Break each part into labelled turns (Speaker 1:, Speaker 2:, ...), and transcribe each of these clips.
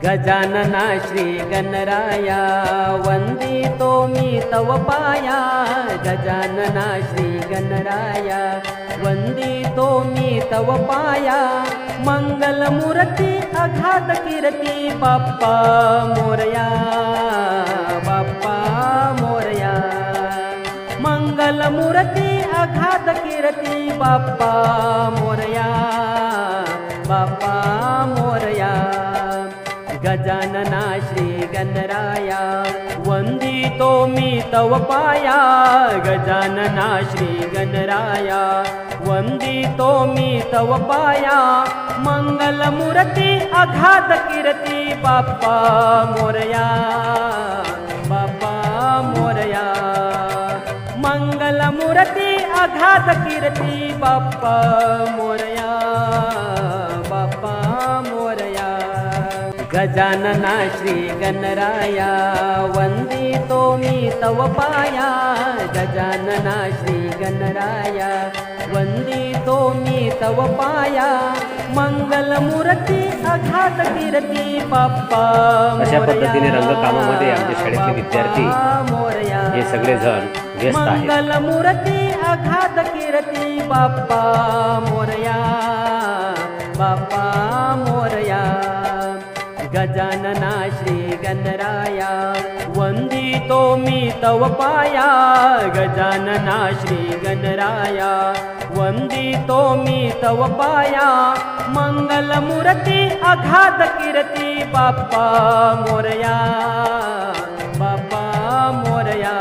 Speaker 1: गजानना श्री गणराया वंदितो मी तव पाया। गजानना श्री गणराया वंदितो मी तव पाया। मंगलमूर्ती अघात कीर्ती बाप्पा मोरया, बाप्पा मोरया। मंगलमूर्ती अघात कीर्ती बाप्पा मोरया, बाप्पा मोरया। गजानना श्री गणराया वंदितो मी तव पाया। गजानना श्री गणराया वंदितो मी तव पाया। मंगलमूर्ती अघात कीर्ती बाप्पा मोरया, बाप्पा मोरया। मंगलमूर्ती अघात कीर्ती बाप्पा मोरया, बाप्पा मोरया। गजानना श्री गणराया वंदितो मी तव पाया। गजानना श्री गणराया वंदितो मी तव पाया। मंगलमूर्ती अघात कीर्ती बाप्पा
Speaker 2: अशा पद्धतीने रंगकामामध्ये आमच्या शाळेतले विद्यार्थी
Speaker 1: मोरया
Speaker 2: हे सगळे जण व्यस्त आहेत।
Speaker 1: मंगलमूर्ती अघात कीर्ती बाप्पा मोरया, बाप्पा मोरया। गजानना श्री गणराया वंदितो मी तव पाया। गजानना श्री गणराया वंदितो मी तव पाया। मंगलमूर्ती अघात कीर्ती बाप्पा मोरया, बाप्पा मोरया।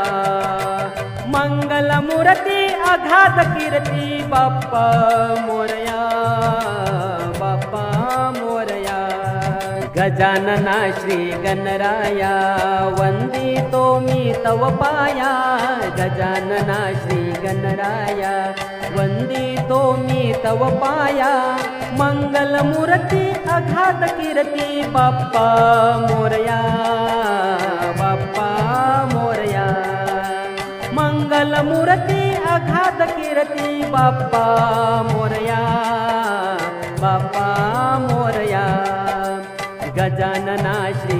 Speaker 1: मंगलमूर्ती अघात कीर्ती बाप्पा मोरया, बाप्पा मोरया। गजानना श्री गणराया वंदितो मी तव पाया। गजानना श्री गणराया वंदितो मी तव पाया। मंगलमूर्ती अघात कीर्ती बाप्पा मोरया, बाप्पा मोरया। मंगलमूर्ती अघात कीर्ती बाप्पा मोरया, बाप्पा मोरया। गजानना श्री